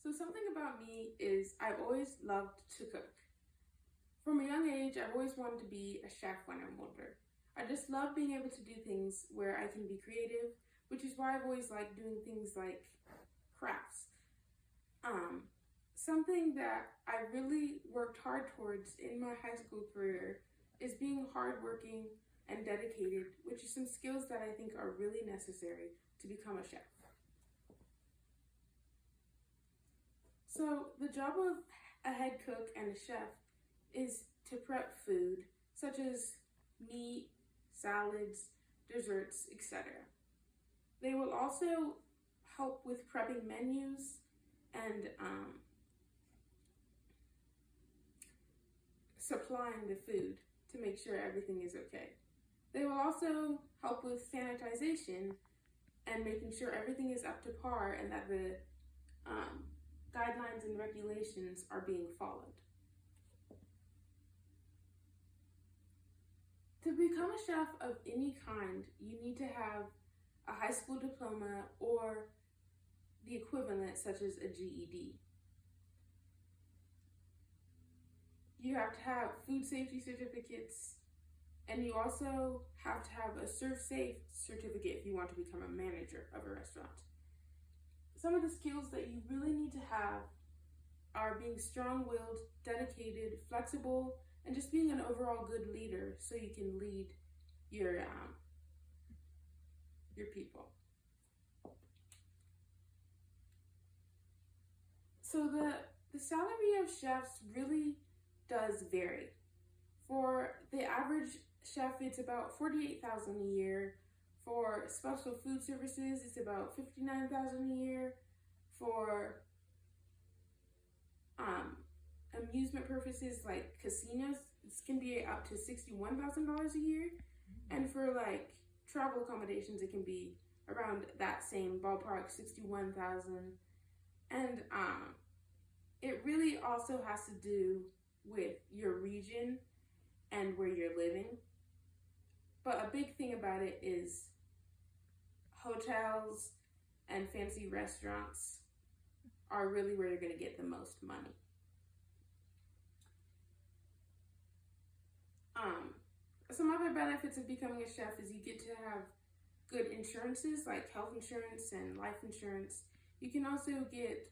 So something about me is I've always loved to cook. From a young age, I've always wanted to be a chef when I'm older. I just love being able to do things where I can be creative, which is why I've always liked doing things like crafts. Um, Something that I really worked hard towards in my high school career is being hardworking and dedicated, which is some skills that I think are really necessary to become a chef. So, the job of a head cook and a chef is to prep food, such as meat, salads, desserts, etc. They will also help with prepping menus and supplying the food to make sure everything is okay. They will also help with sanitization and making sure everything is up to par and that the um, guidelines and regulations are being followed. To become a chef of any kind, you need to have a high school diploma or the equivalent, such as a GED. You have to have food safety certificates, and you also have to have a ServSafe certificate if you want to become a manager of a restaurant. Some of the skills that you really need to have are being strong-willed, dedicated, flexible, and just being an overall good leader so you can lead your people. So the salary of chefs really does vary. For the average chef, it's about $48,000 a year. For special food services, it's about $59,000 a year. For amusement purposes like casinos, it can be up to $61,000 a year. And for like travel accommodations, it can be around that same ballpark, $61,000. And it really also has to do with your region and where you're living. But a big thing about it is hotels and fancy restaurants are really where you're going to get the most money. Some other benefits of becoming a chef is you get to have good insurances like health insurance and life insurance. You can also get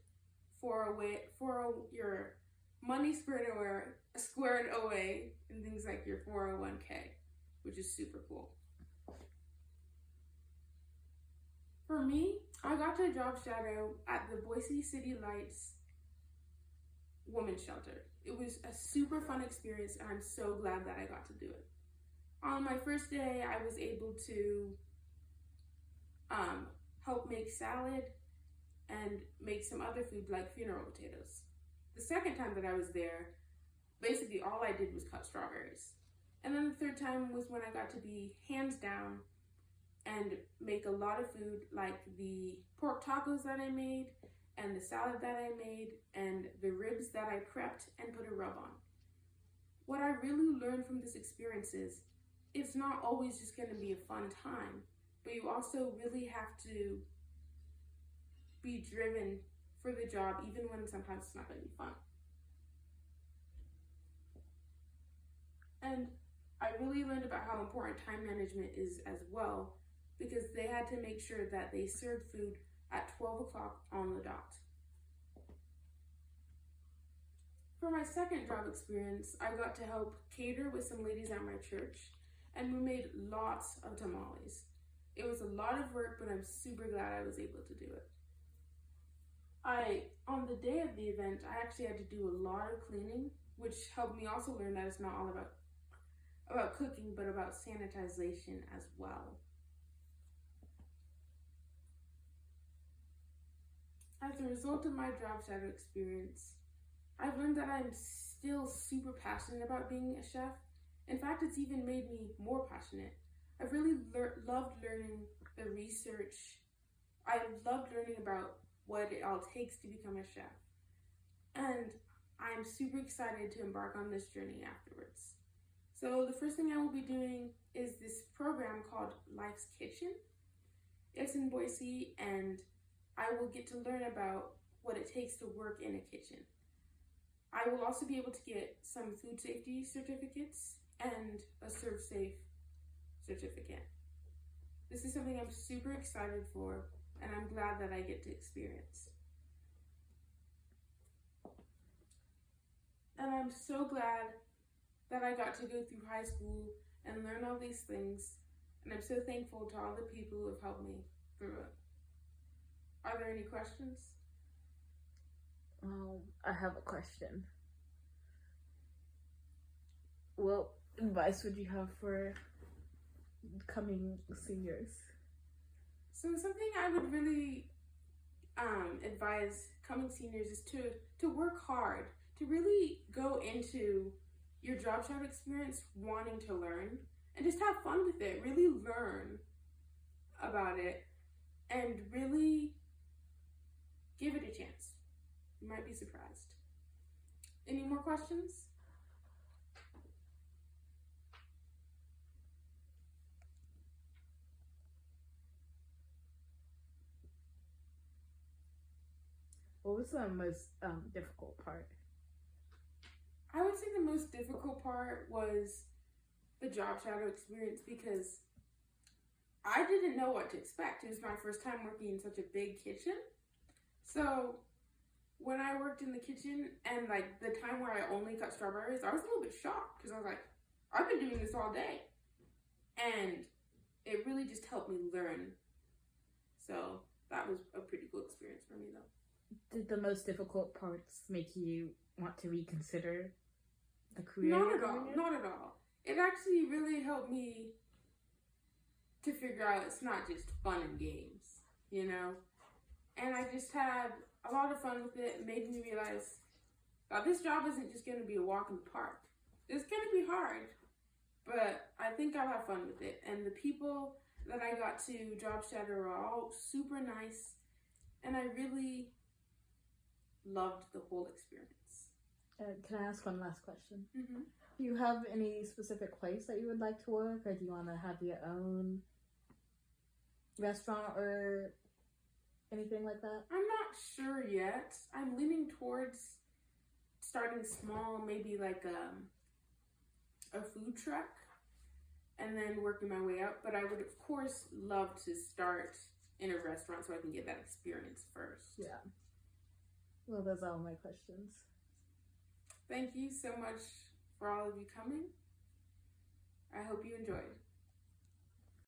your money squared away in things like your 401k, which is super cool. For me, I got to job shadow at the Boise City Lights Women's Shelter. It was a super fun experience, and I'm so glad that I got to do it. On my first day, I was able to help make salad and make some other food like funeral potatoes. The second time that I was there, basically all I did was cut strawberries. And then the third time was when I got to be hands down and make a lot of food like the pork tacos that I made and the salad that I made and the ribs that I prepped and put a rub on. What I really learned from this experience is it's not always just going to be a fun time, but you also really have to be driven for the job even when sometimes it's not going to be fun. And I really learned about how important time management is as well, because they had to make sure that they served food at 12 o'clock on the dot. For my second job experience, I got to help cater with some ladies at my church, and we made lots of tamales. It was a lot of work, but I'm super glad I was able to do it. On the day of the event, I actually had to do a lot of cleaning, which helped me also learn that it's not all about cooking, but about sanitization as well. As a result of my job shadow experience, I've learned that I'm still super passionate about being a chef. In fact, it's even made me more passionate. I've really loved learning the research. I loved learning about what it all takes to become a chef. And I'm super excited to embark on this journey afterwards. So the first thing I will be doing is this program called Life's Kitchen. It's in Boise, and I will get to learn about what it takes to work in a kitchen. I will also be able to get some food safety certificates and a Serve Safe certificate. This is something I'm super excited for, and I'm glad that I get to experience. And I'm so glad that I got to go through high school and learn all these things, and I'm so thankful to all the people who have helped me through it. Are there any questions? I have a question. What advice would you have for coming seniors? So something I would really advise coming seniors is to work hard, to really go into your job shadow experience wanting to learn, and just have fun with it. Really learn about it, and really give it a chance. You might be surprised. Any more questions? What was the most difficult part? I would say the most difficult part was the job shadow experience, because I didn't know what to expect. It was my first time working in such a big kitchen. So when I worked in the kitchen and like the time where I only cut strawberries, I was a little bit shocked because I was like, I've been doing this all day. And it really just helped me learn. So that was a pretty cool experience for me though. Did the most difficult parts make you want to reconsider the career? Not at all. Not at all. It actually really helped me to figure out it's not just fun and games, you know? And I just had a lot of fun with it. It made me realize that this job isn't just going to be a walk in the park. It's going to be hard, but I think I'll have fun with it. And the people that I got to job shadow are all super nice, and I really loved the whole experience. Can I ask one last question? Mm-hmm. Do you have any specific place that you would like to work, or do you want to have your own restaurant or anything like that? I'm not sure yet. I'm leaning towards starting small, maybe like a food truck, and then working my way up. But I would, of course, love to start in a restaurant so I can get that experience first. Yeah. Well, those are all my questions. Thank you so much for all of you coming. I hope you enjoyed.